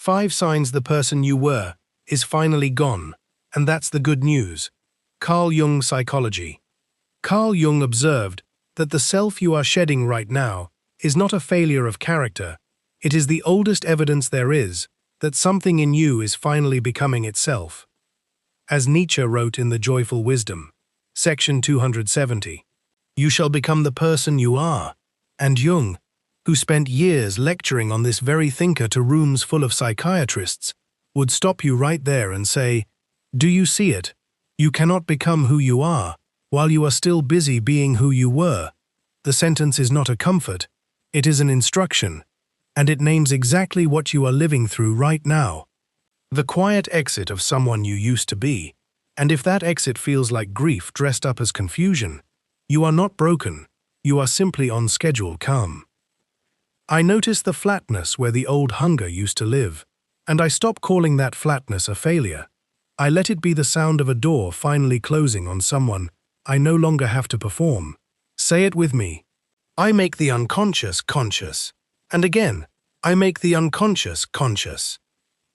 5 signs the person you were is finally gone, and that's the good news. Carl Jung Psychology. Carl Jung observed that the self you are shedding right now is not a failure of character. It is the oldest evidence there is that something in you is finally becoming itself. As Nietzsche wrote in The Joyful Wisdom, section 270, "You shall become the person you are." And Jung, who spent years lecturing on this very thinker to rooms full of psychiatrists, would stop you right there and say, "Do you see it? You cannot become who you are while you are still busy being who you were." The sentence is not a comfort, it is an instruction, and it names exactly what you are living through right now. The quiet exit of someone you used to be, and if that exit feels like grief dressed up as confusion, you are not broken, you are simply on schedule calm. I notice the flatness where the old hunger used to live, and I stop calling that flatness a failure. I let it be the sound of a door finally closing on someone I no longer have to perform. Say it with me. I make the unconscious conscious. And again, I make the unconscious conscious.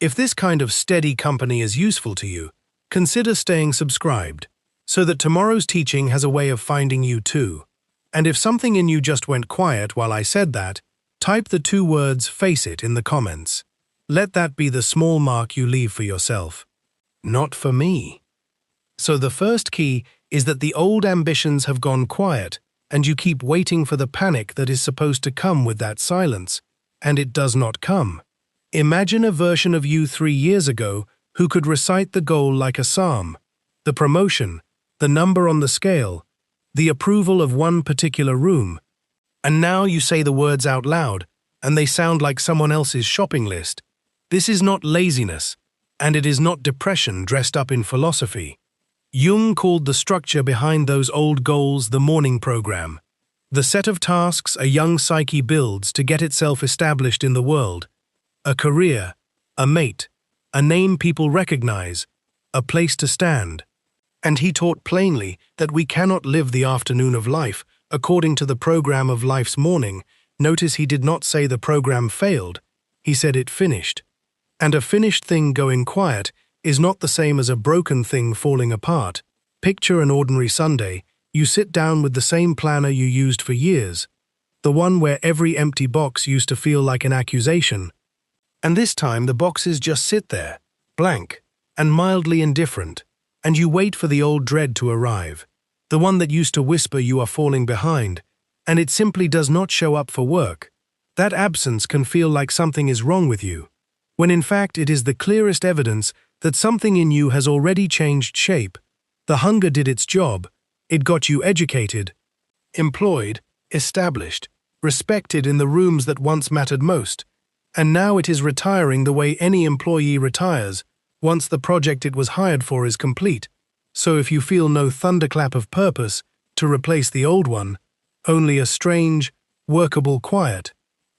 If this kind of steady company is useful to you, consider staying subscribed, so that tomorrow's teaching has a way of finding you too. And if something in you just went quiet while I said that, type the 2 words "face it" in the comments. Let that be the small mark you leave for yourself. Not for me. So the first key is that the old ambitions have gone quiet, and you keep waiting for the panic that is supposed to come with that silence, and it does not come. Imagine a version of you 3 years ago who could recite the goal like a psalm, the promotion, the number on the scale, the approval of one particular room, and now you say the words out loud, and they sound like someone else's shopping list. This is not laziness, and it is not depression dressed up in philosophy. Jung called the structure behind those old goals the morning program, the set of tasks a young psyche builds to get itself established in the world, a career, a mate, a name people recognize, a place to stand. And he taught plainly that we cannot live the afternoon of life according to the program of life's morning. Notice he did not say the program failed, he said it finished. And a finished thing going quiet is not the same as a broken thing falling apart. Picture an ordinary Sunday. You sit down with the same planner you used for years, the one where every empty box used to feel like an accusation. And this time the boxes just sit there, blank and mildly indifferent, and you wait for the old dread to arrive, the one that used to whisper you are falling behind, and it simply does not show up for work. That absence can feel like something is wrong with you, when in fact it is the clearest evidence that something in you has already changed shape. The hunger did its job. It got you educated, employed, established, respected in the rooms that once mattered most, and now it is retiring the way any employee retires once the project it was hired for is complete. So if you feel no thunderclap of purpose to replace the old one, only a strange, workable quiet,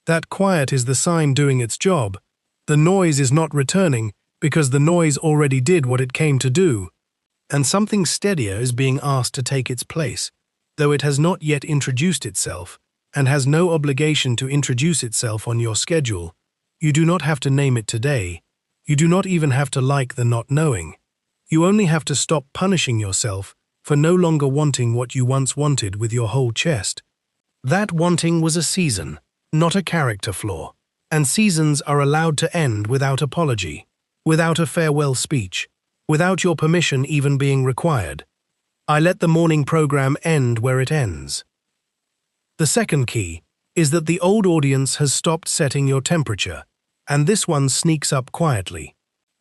that quiet is the sign doing its job. The noise is not returning because the noise already did what it came to do, and something steadier is being asked to take its place, though it has not yet introduced itself and has no obligation to introduce itself on your schedule. You do not have to name it today. You do not even have to like the not knowing. You only have to stop punishing yourself for no longer wanting what you once wanted with your whole chest. That wanting was a season, not a character flaw, and seasons are allowed to end without apology, without a farewell speech, without your permission even being required. I let the morning program end where it ends. The second key is that the old audience has stopped setting your temperature, and this one sneaks up quietly.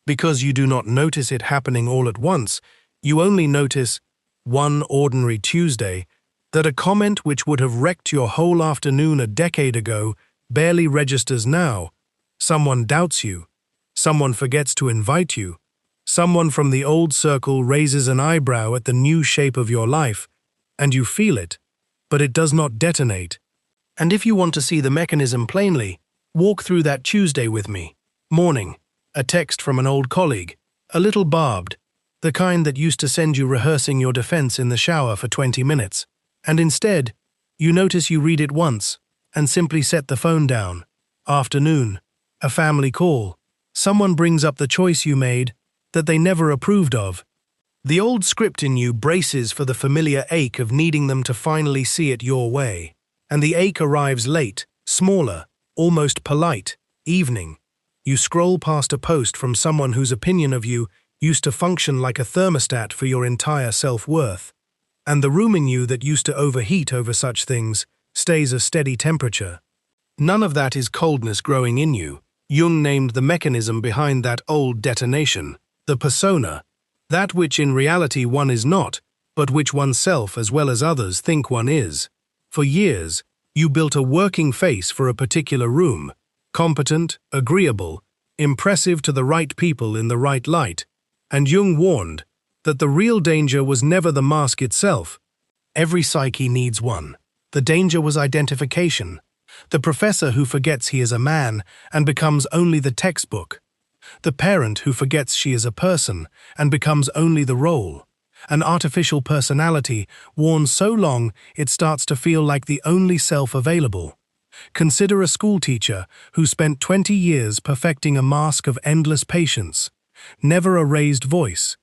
Because you do not notice it happening all at once, you only notice, one ordinary Tuesday, that a comment which would have wrecked your whole afternoon a decade ago barely registers now. Someone doubts you. Someone forgets to invite you. Someone from the old circle raises an eyebrow at the new shape of your life, and you feel it, but it does not detonate. And if you want to see the mechanism plainly, walk through that Tuesday with me. Morning, a text from an old colleague, a little barbed, the kind that used to send you rehearsing your defense in the shower for 20 minutes. And instead, you notice you read it once and simply set the phone down. Afternoon, a family call, Someone brings up the choice you made that they never approved of. The old script in you braces for the familiar ache of needing them to finally see it your way. And the ache arrives late, smaller, almost polite, evening. You scroll past a post from someone whose opinion of you used to function like a thermostat for your entire self-worth. And the room in you that used to overheat over such things stays a steady temperature. None of that is coldness growing in you. Jung named the mechanism behind that old detonation, the persona, that which in reality one is not, but which oneself as well as others think one is. For years, you built a working face for a particular room, competent, agreeable, impressive to the right people in the right light, and Jung warned that the real danger was never the mask itself. Every psyche needs one. The danger was identification. The professor who forgets he is a man and becomes only the textbook. The parent who forgets she is a person and becomes only the role. An artificial personality worn so long it starts to feel like the only self available. Consider a schoolteacher who spent 20 years perfecting a mask of endless patience. Never a raised voice.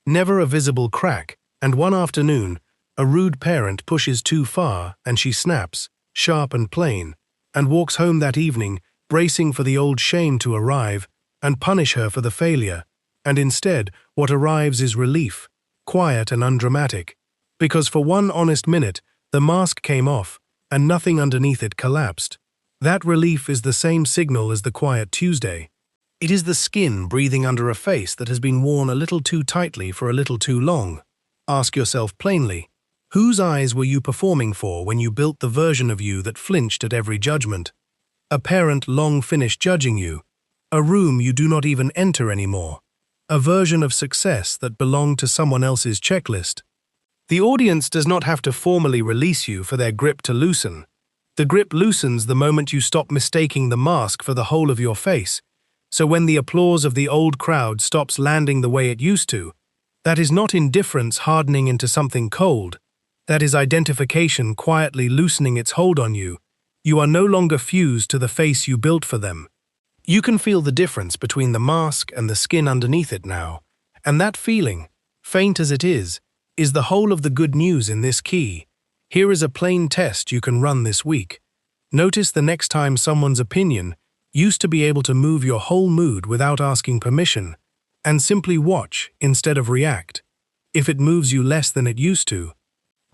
Never a visible crack, and one afternoon, a rude parent pushes too far and she snaps, sharp and plain, and walks home that evening, bracing for the old shame to arrive and punish her for the failure, and instead what arrives is relief, quiet and undramatic, because for one honest minute the mask came off and nothing underneath it collapsed. That relief is the same signal as the quiet Tuesday. It is the skin breathing under a face that has been worn a little too tightly for a little too long. Ask yourself plainly, whose eyes were you performing for when you built the version of you that flinched at every judgment? A parent long finished judging you. A room you do not even enter anymore. A version of success that belonged to someone else's checklist. The audience does not have to formally release you for their grip to loosen. The grip loosens the moment you stop mistaking the mask for the whole of your face. So when the applause of the old crowd stops landing the way it used to, that is not indifference hardening into something cold. That is identification quietly loosening its hold on you. You are no longer fused to the face you built for them. You can feel the difference between the mask and the skin underneath it now, and that feeling, faint as it is the whole of the good news in this key. Here is a plain test you can run this week. Notice the next time someone's opinion used to be able to move your whole mood without asking permission, and simply watch instead of react. If it moves you less than it used to,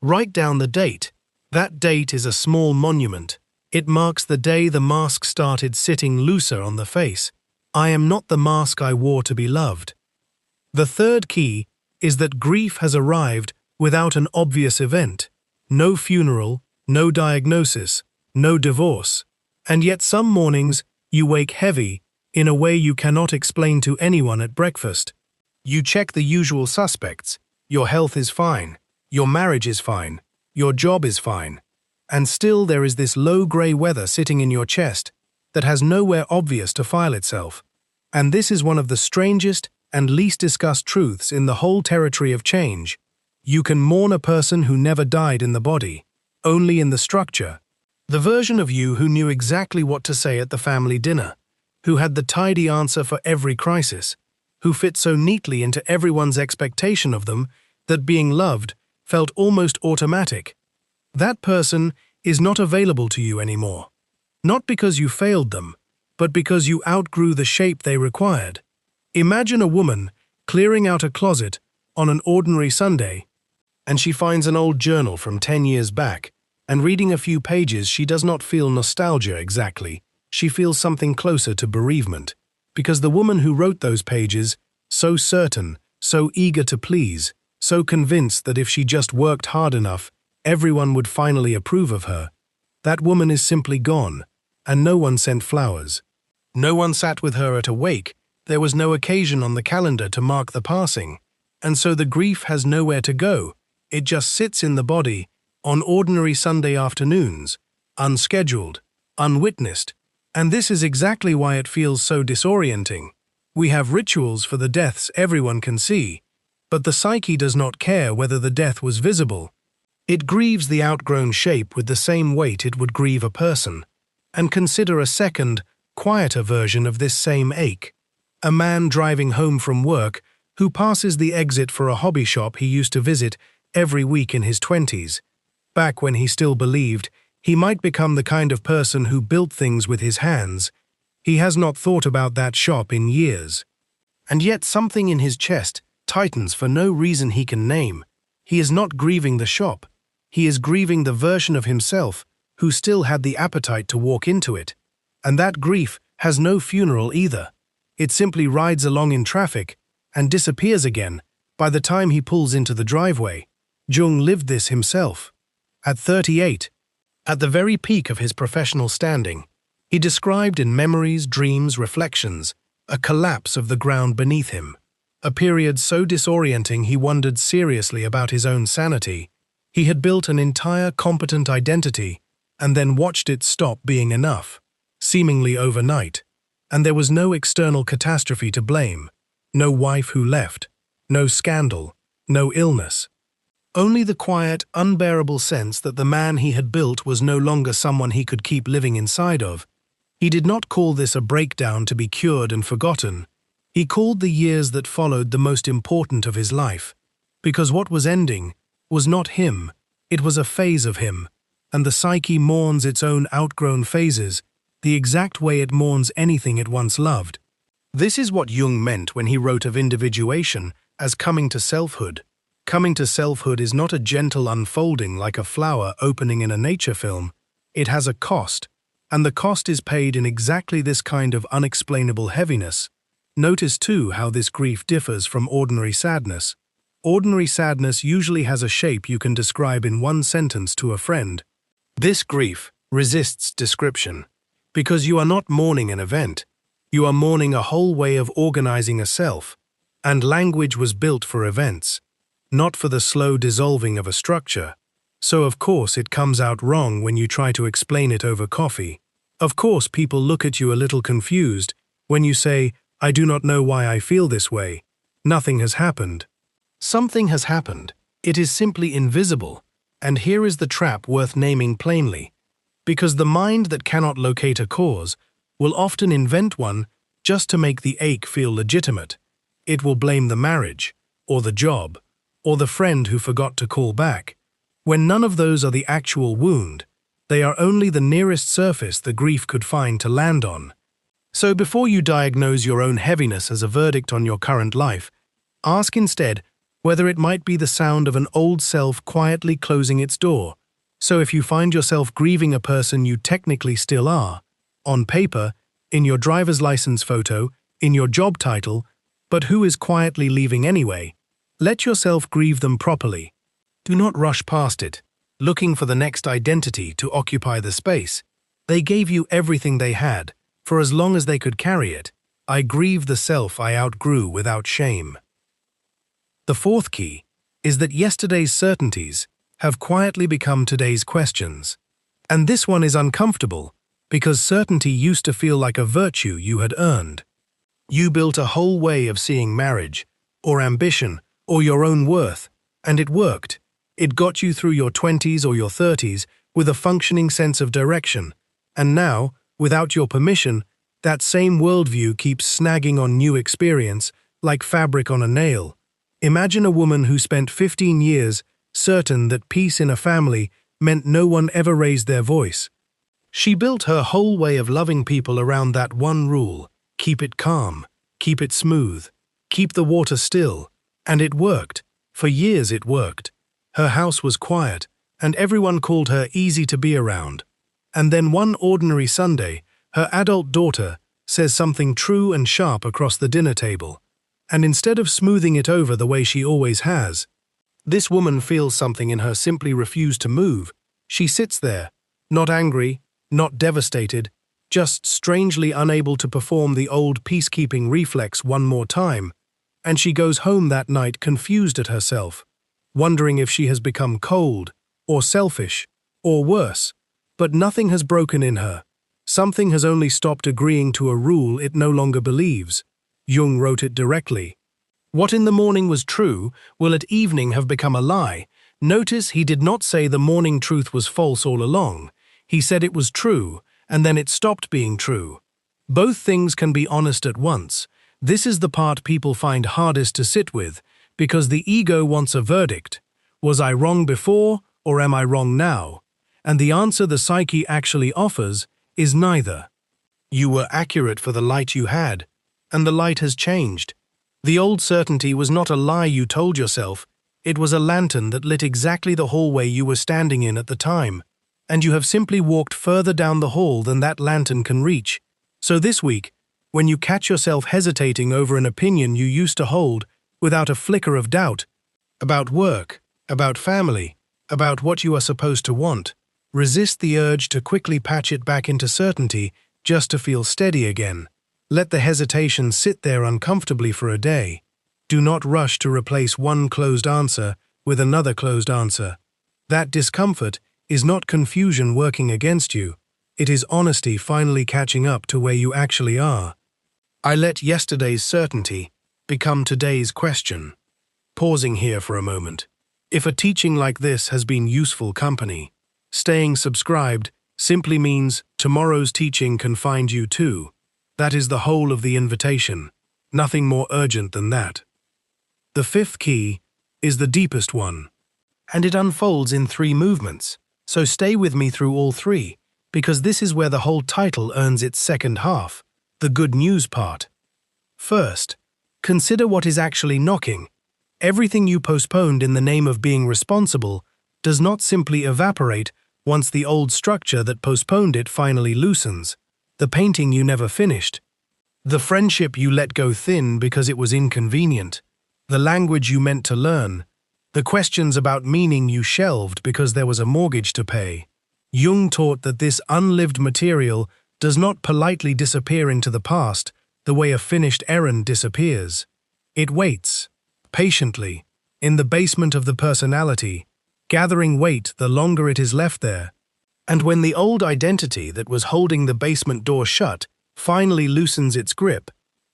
write down the date. That date is a small monument. It marks the day the mask started sitting looser on the face. I am not the mask I wore to be loved. The third key is that grief has arrived without an obvious event. No funeral, no diagnosis, no divorce. And yet some mornings you wake heavy in a way you cannot explain to anyone at breakfast. You check the usual suspects. Your health is fine. Your marriage is fine. Your job is fine. And still there is this low grey weather sitting in your chest that has nowhere obvious to file itself. And this is one of the strangest and least discussed truths in the whole territory of change. You can mourn a person who never died in the body, only in the structure. The version of you who knew exactly what to say at the family dinner, who had the tidy answer for every crisis, who fit so neatly into everyone's expectation of them that being loved felt almost automatic. That person is not available to you anymore. Not because you failed them, but because you outgrew the shape they required. Imagine a woman clearing out a closet on an ordinary Sunday, and she finds an old journal from 10 years back, and reading a few pages she does not feel nostalgia exactly, she feels something closer to bereavement, because the woman who wrote those pages, so certain, so eager to please, so convinced that if she just worked hard enough, everyone would finally approve of her, that woman is simply gone, and no one sent flowers. No one sat with her at a wake. There was no occasion on the calendar to mark the passing, and so the grief has nowhere to go. It just sits in the body, on ordinary Sunday afternoons, unscheduled, unwitnessed, and this is exactly why it feels so disorienting. We have rituals for the deaths everyone can see, but the psyche does not care whether the death was visible. It grieves the outgrown shape with the same weight it would grieve a person. And consider a second, quieter version of this same ache. A man driving home from work who passes the exit for a hobby shop he used to visit every week in his 20s, back when he still believed he might become the kind of person who built things with his hands. He has not thought about that shop in years. And yet something in his chest tightens for no reason he can name. He is not grieving the shop. He is grieving the version of himself who still had the appetite to walk into it. And that grief has no funeral either. It simply rides along in traffic and disappears again by the time he pulls into the driveway. Jung lived this himself. At 38, at the very peak of his professional standing, he described in Memories, Dreams, Reflections a collapse of the ground beneath him, a period so disorienting he wondered seriously about his own sanity. He had built an entire competent identity and then watched it stop being enough, seemingly overnight. And there was no external catastrophe to blame, no wife who left, no scandal, no illness. Only the quiet, unbearable sense that the man he had built was no longer someone he could keep living inside of. He did not call this a breakdown to be cured and forgotten. He called the years that followed the most important of his life, because what was ending was not him, it was a phase of him, and the psyche mourns its own outgrown phases, the exact way it mourns anything it once loved. This is what Jung meant when he wrote of individuation as coming to selfhood. Coming to selfhood is not a gentle unfolding like a flower opening in a nature film. It has a cost, and the cost is paid in exactly this kind of unexplainable heaviness. Notice too how this grief differs from ordinary sadness. Ordinary sadness usually has a shape you can describe in one sentence to a friend. This grief resists description, because you are not mourning an event. You are mourning a whole way of organizing a self, and language was built for events, not for the slow dissolving of a structure. So of course it comes out wrong when you try to explain it over coffee. Of course people look at you a little confused when you say, "I do not know why I feel this way." Nothing has happened. Something has happened. It is simply invisible. And here is the trap worth naming plainly. Because the mind that cannot locate a cause will often invent one just to make the ache feel legitimate. It will blame the marriage, or the job, or the friend who forgot to call back. When none of those are the actual wound, they are only the nearest surface the grief could find to land on. So before you diagnose your own heaviness as a verdict on your current life, ask instead whether it might be the sound of an old self quietly closing its door. So if you find yourself grieving a person you technically still are, on paper, in your driver's license photo, in your job title, but who is quietly leaving anyway, let yourself grieve them properly. Do not rush past it, looking for the next identity to occupy the space. They gave you everything they had, for as long as they could carry it. I grieve the self I outgrew without shame. The fourth key is that yesterday's certainties have quietly become today's questions. And this one is uncomfortable, because certainty used to feel like a virtue you had earned. You built a whole way of seeing marriage, or ambition, or your own worth, and it worked. It got you through your 20s or your 30s with a functioning sense of direction. And now, without your permission, that same worldview keeps snagging on new experience, like fabric on a nail. Imagine a woman who spent 15 years certain that peace in a family meant no one ever raised their voice. She built her whole way of loving people around that one rule: keep it calm, keep it smooth, keep the water still. And it worked. For years it worked. Her house was quiet, and everyone called her easy to be around. And then one ordinary Sunday, her adult daughter says something true and sharp across the dinner table. And instead of smoothing it over the way she always has, this woman feels something in her simply refused to move. She sits there, not angry, not devastated, just strangely unable to perform the old peacekeeping reflex one more time, and she goes home that night confused at herself, wondering if she has become cold, or selfish, or worse. But nothing has broken in her. Something has only stopped agreeing to a rule it no longer believes. Jung wrote it directly. What in the morning was true will at evening have become a lie. Notice he did not say the morning truth was false all along. He said it was true, and then it stopped being true. Both things can be honest at once, This is the part people find hardest to sit with, because the ego wants a verdict. Was I wrong before, or am I wrong now? And the answer the psyche actually offers is neither. You were accurate for the light you had, and the light has changed. The old certainty was not a lie you told yourself, it was a lantern that lit exactly the hallway you were standing in at the time, and you have simply walked further down the hall than that lantern can reach. So this week, when you catch yourself hesitating over an opinion you used to hold without a flicker of doubt, about work, about family, about what you are supposed to want, resist the urge to quickly patch it back into certainty just to feel steady again. Let the hesitation sit there uncomfortably for a day. Do not rush to replace one closed answer with another closed answer. That discomfort is not confusion working against you. It is honesty finally catching up to where you actually are. I let yesterday's certainty become today's question. Pausing here for a moment. If a teaching like this has been useful company, staying subscribed simply means tomorrow's teaching can find you too. That is the whole of the invitation. Nothing more urgent than that. The fifth key is the deepest one, and it unfolds in 3 movements, so stay with me through all 3, because this is where the whole title earns its second half, the good news part. First, consider what is actually knocking. Everything you postponed in the name of being responsible does not simply evaporate once the old structure that postponed it finally loosens. The painting you never finished, the friendship you let go thin because it was inconvenient, the language you meant to learn, the questions about meaning you shelved because there was a mortgage to pay. Jung taught that this unlived material does not politely disappear into the past the way a finished errand disappears. It waits, patiently, in the basement of the personality, gathering weight the longer it is left there. And when the old identity that was holding the basement door shut finally loosens its grip,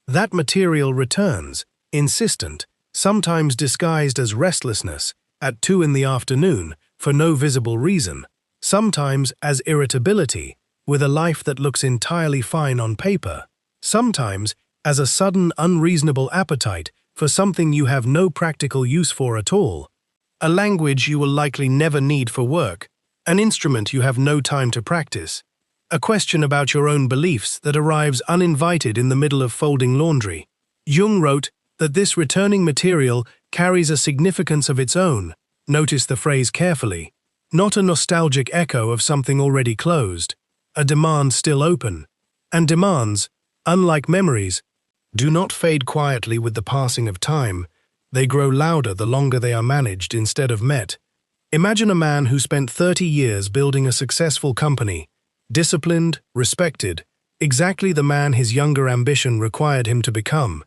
that material returns, insistent, sometimes disguised as restlessness, at 2 in the afternoon, for no visible reason, sometimes as irritability, with a life that looks entirely fine on paper, sometimes as a sudden unreasonable appetite for something you have no practical use for at all, a language you will likely never need for work, an instrument you have no time to practice, a question about your own beliefs that arrives uninvited in the middle of folding laundry. Jung wrote that this returning material carries a significance of its own, notice the phrase carefully, not a nostalgic echo of something already closed, a demand still open. And demands, unlike memories, do not fade quietly with the passing of time, they grow louder the longer they are managed instead of met. Imagine a man who spent 30 years building a successful company, disciplined, respected, exactly the man his younger ambition required him to become.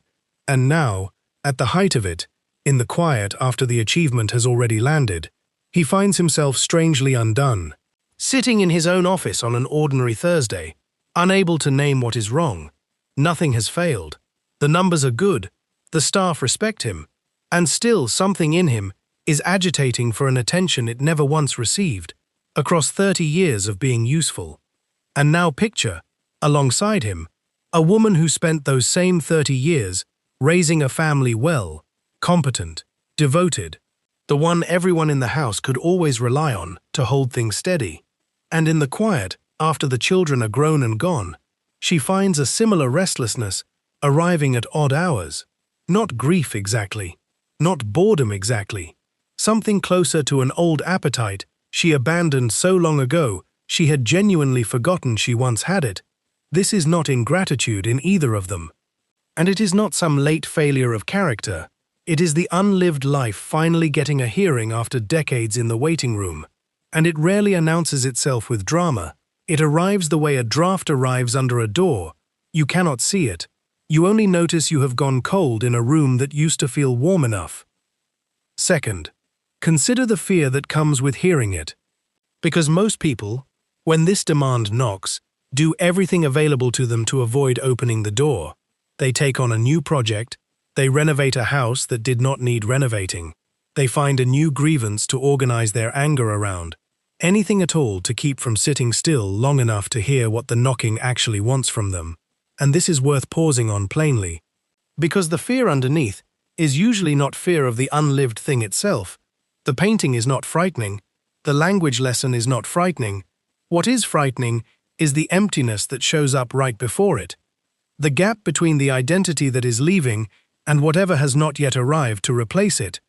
And now, at the height of it, in the quiet after the achievement has already landed, he finds himself strangely undone. Sitting in his own office on an ordinary Thursday, unable to name what is wrong. Nothing has failed. The numbers are good. The staff respect him. And still something in him is agitating for an attention it never once received, across 30 years of being useful. And now picture, alongside him, a woman who spent those same 30 years raising a family well, competent, devoted, the one everyone in the house could always rely on to hold things steady. And in the quiet, after the children are grown and gone, she finds a similar restlessness arriving at odd hours. Not grief exactly, not boredom exactly, something closer to an old appetite she abandoned so long ago she had genuinely forgotten she once had it. This is not ingratitude in either of them. And it is not some late failure of character. It is the unlived life finally getting a hearing after decades in the waiting room. And it rarely announces itself with drama. It arrives the way a draft arrives under a door. You cannot see it. You only notice you have gone cold in a room that used to feel warm enough. Second, consider the fear that comes with hearing it. Because most people, when this demand knocks, do everything available to them to avoid opening the door. They take on a new project, they renovate a house that did not need renovating, they find a new grievance to organize their anger around, anything at all to keep from sitting still long enough to hear what the knocking actually wants from them. And this is worth pausing on plainly. Because the fear underneath is usually not fear of the unlived thing itself. The painting is not frightening. The language lesson is not frightening. What is frightening is the emptiness that shows up right before it. The gap between the identity that is leaving and whatever has not yet arrived to replace it.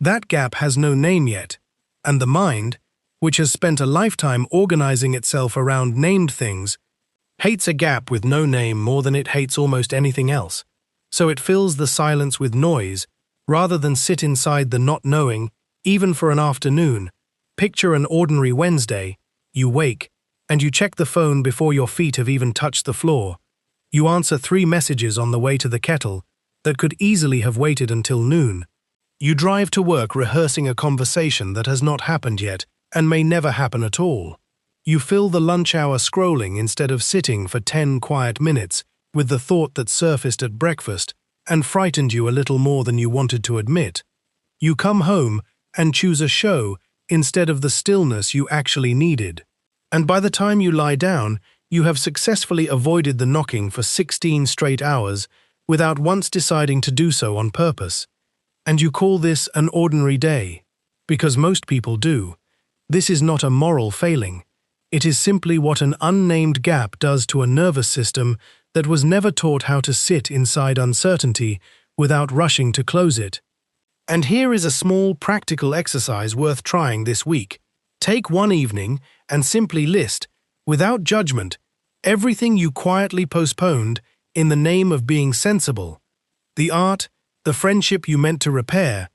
That gap has no name yet, and the mind, which has spent a lifetime organizing itself around named things, hates a gap with no name more than it hates almost anything else. So it fills the silence with noise, rather than sit inside the not knowing, even for an afternoon. Picture an ordinary Wednesday. You wake, and you check the phone before your feet have even touched the floor. You answer 3 messages on the way to the kettle that could easily have waited until noon. You drive to work rehearsing a conversation that has not happened yet and may never happen at all. You fill the lunch hour scrolling instead of sitting for 10 quiet minutes with the thought that surfaced at breakfast and frightened you a little more than you wanted to admit. You come home and choose a show instead of the stillness you actually needed. And by the time you lie down, you have successfully avoided the knocking for 16 straight hours without once deciding to do so on purpose. And you call this an ordinary day, because most people do. This is not a moral failing. It is simply what an unnamed gap does to a nervous system that was never taught how to sit inside uncertainty without rushing to close it. And here is a small practical exercise worth trying this week. Take one evening and simply list, without judgment, everything you quietly postponed in the name of being sensible. The art, the friendship you meant to repair,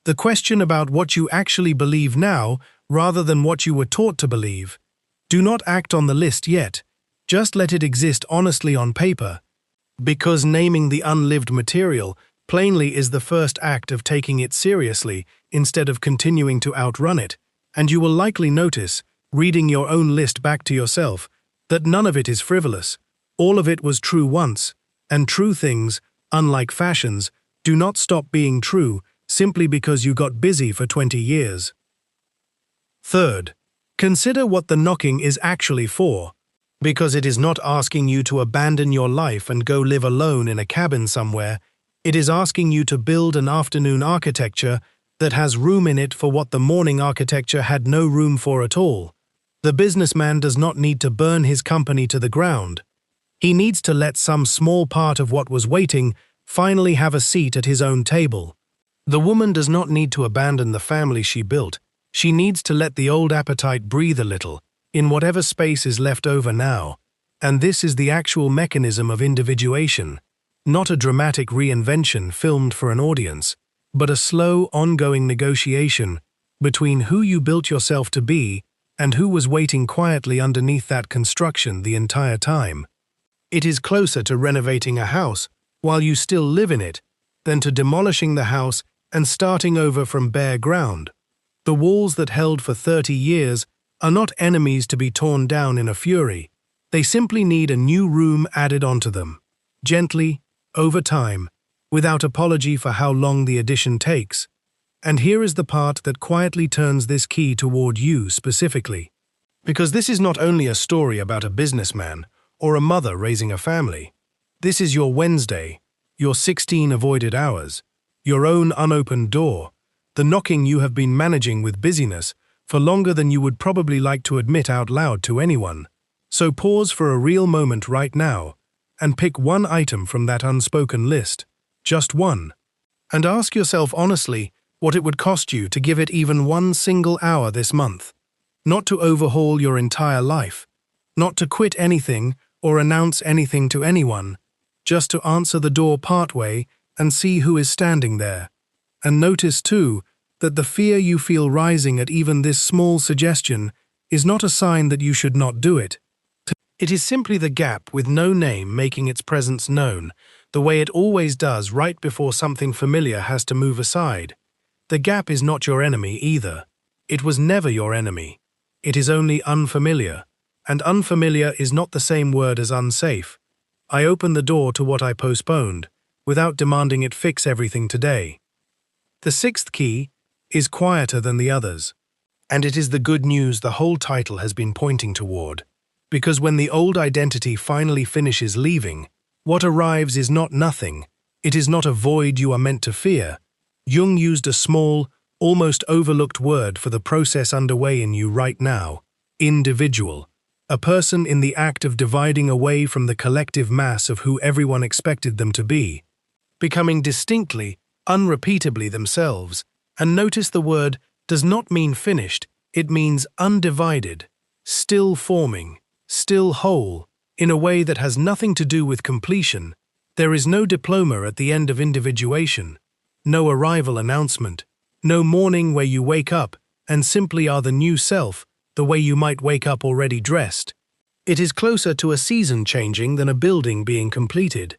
the question about what you actually believe now rather than what you were taught to believe. Do not act on the list yet. Just let it exist honestly on paper. Because naming the unlived material plainly is the first act of taking it seriously instead of continuing to outrun it, and you will likely notice, reading your own list back to yourself, that none of it is frivolous. All of it was true once, and true things, unlike fashions, do not stop being true simply because you got busy for 20 years. Third, consider what the knocking is actually for, because it is not asking you to abandon your life and go live alone in a cabin somewhere. It is asking you to build an afternoon architecture that has room in it for what the morning architecture had no room for at all. The businessman does not need to burn his company to the ground. He needs to let some small part of what was waiting finally have a seat at his own table. The woman does not need to abandon the family she built. She needs to let the old appetite breathe a little, in whatever space is left over now. And this is the actual mechanism of individuation, not a dramatic reinvention filmed for an audience, but a slow, ongoing negotiation between who you built yourself to be and who was waiting quietly underneath that construction the entire time. It is closer to renovating a house while you still live in it than to demolishing the house and starting over from bare ground. The walls that held for 30 years are not enemies to be torn down in a fury. They simply need a new room added onto them, gently, over time, without apology for how long the addition takes. And here is the part that quietly turns this key toward you specifically. Because this is not only a story about a businessman or a mother raising a family. This is your Wednesday, your 16 avoided hours, your own unopened door, the knocking you have been managing with busyness for longer than you would probably like to admit out loud to anyone. So pause for a real moment right now and pick one item from that unspoken list, just one, and ask yourself honestly what it would cost you to give it even one single hour this month. Not to overhaul your entire life, not to quit anything or announce anything to anyone, just to answer the door partway and see who is standing there. And notice, too, that the fear you feel rising at even this small suggestion is not a sign that you should not do it. It is simply the gap with no name making its presence known, the way it always does right before something familiar has to move aside. The gap is not your enemy either. It was never your enemy. It is only unfamiliar, and unfamiliar is not the same word as unsafe. I open the door to what I postponed, without demanding it fix everything today. The sixth key is quieter than the others, and it is the good news the whole title has been pointing toward. Because when the old identity finally finishes leaving, what arrives is not nothing, It is not a void you are meant to fear. Jung used a small, almost overlooked word for the process underway in you right now: individual. A person in the act of dividing away from the collective mass of who everyone expected them to be, becoming distinctly, unrepeatably themselves. And notice the word does not mean finished, it means undivided, still forming, still whole, in a way that has nothing to do with completion. There is no diploma at the end of individuation, no arrival announcement, no morning where you wake up and simply are the new self, the way you might wake up already dressed. It is closer to a season changing than a building being completed.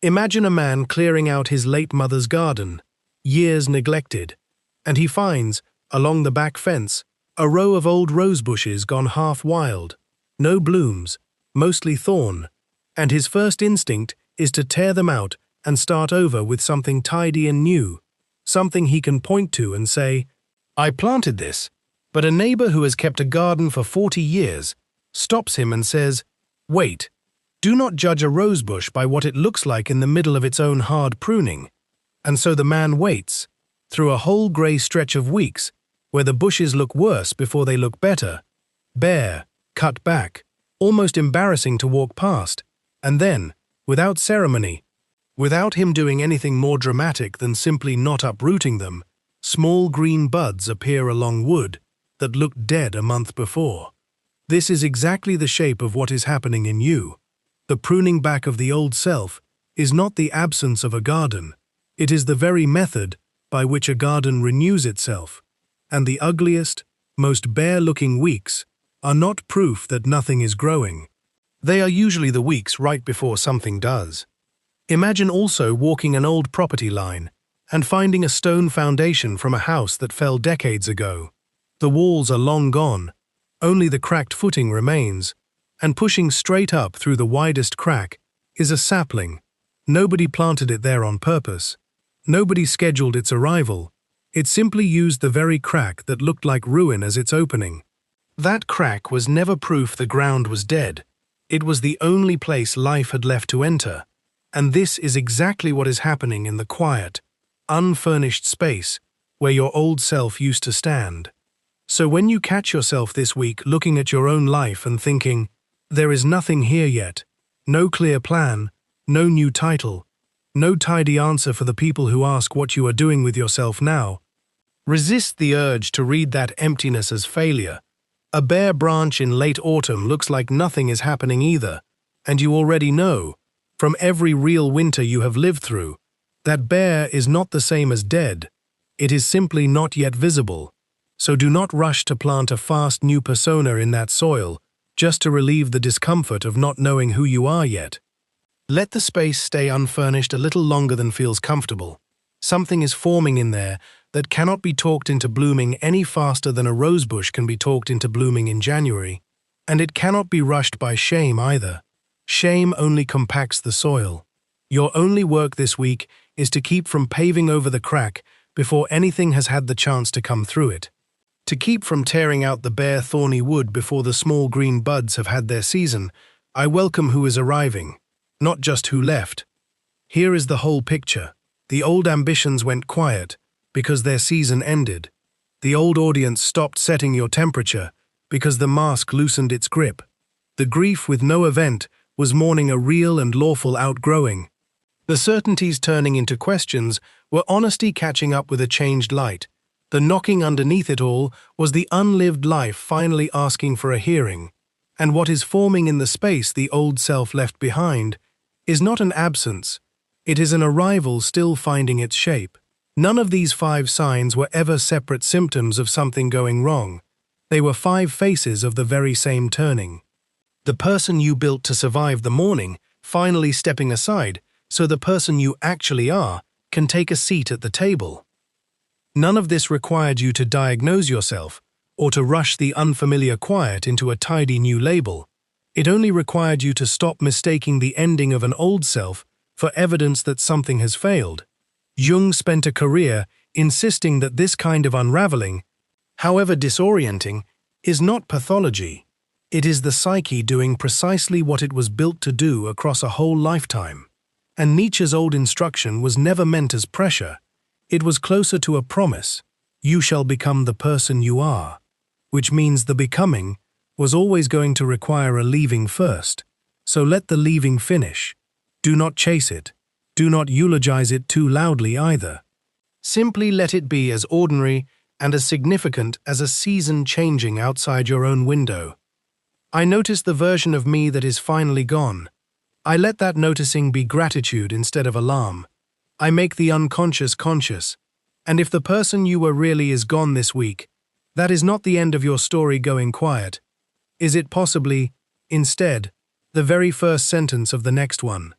Imagine a man clearing out his late mother's garden, years neglected, and he finds, along the back fence, a row of old rose bushes gone half wild, no blooms, mostly thorn, and his first instinct is to tear them out and start over with something tidy and new, something he can point to and say, "I planted this." But a neighbor who has kept a garden for 40 years stops him and says, "Wait, do not judge a rosebush by what it looks like in the middle of its own hard pruning." And so the man waits, through a whole grey stretch of weeks, where the bushes look worse before they look better, bare, cut back, almost embarrassing to walk past, and then, without ceremony, without him doing anything more dramatic than simply not uprooting them, small green buds appear along wood that looked dead a month before. This is exactly the shape of what is happening in you. The pruning back of the old self is not the absence of a garden, it is the very method by which a garden renews itself, and the ugliest, most bare-looking weeks are not proof that nothing is growing. They are usually the weeks right before something does. Imagine also walking an old property line and finding a stone foundation from a house that fell decades ago. The walls are long gone, only the cracked footing remains, and pushing straight up through the widest crack is a sapling. Nobody planted it there on purpose. Nobody scheduled its arrival. It simply used the very crack that looked like ruin as its opening. That crack was never proof the ground was dead. It was the only place life had left to enter. And this is exactly what is happening in the quiet, unfurnished space where your old self used to stand. So when you catch yourself this week looking at your own life and thinking, "There is nothing here yet, no clear plan, no new title, no tidy answer for the people who ask what you are doing with yourself now," resist the urge to read that emptiness as failure. A bare branch in late autumn looks like nothing is happening either, and you already know, from every real winter you have lived through, that bare is not the same as dead. It is simply not yet visible. So do not rush to plant a fast new persona in that soil, just to relieve the discomfort of not knowing who you are yet. Let the space stay unfurnished a little longer than feels comfortable. Something is forming in there that cannot be talked into blooming any faster than a rosebush can be talked into blooming in January. And it cannot be rushed by shame either. Shame only compacts the soil. Your only work this week is to keep from paving over the crack before anything has had the chance to come through it. To keep from tearing out the bare thorny wood before the small green buds have had their season. I welcome who is arriving, not just who left. Here is the whole picture. The old ambitions went quiet because their season ended. The old audience stopped setting your temperature because the mask loosened its grip. The grief with no event was mourning a real and lawful outgrowing. The certainties turning into questions were honesty catching up with a changed light. The knocking underneath it all was the unlived life finally asking for a hearing. And what is forming in the space the old self left behind is not an absence, it is an arrival still finding its shape. None of these 5 signs were ever separate symptoms of something going wrong. They were 5 faces of the very same turning. The person you built to survive the morning finally stepping aside so the person you actually are can take a seat at the table. None of this required you to diagnose yourself or to rush the unfamiliar quiet into a tidy new label. It only required you to stop mistaking the ending of an old self for evidence that something has failed. Jung spent a career insisting that this kind of unraveling, however disorienting, is not pathology. It is the psyche doing precisely what it was built to do across a whole lifetime. And Nietzsche's old instruction was never meant as pressure. It was closer to a promise. You shall become the person you are, which means the becoming was always going to require a leaving first. So let the leaving finish. Do not chase it. Do not eulogize it too loudly either. Simply let it be as ordinary and as significant as a season changing outside your own window. I notice the version of me that is finally gone. I let that noticing be gratitude instead of alarm. I make the unconscious conscious. And if the person you were really is gone this week, that is not the end of your story going quiet. Is it possibly, instead, the very first sentence of the next one?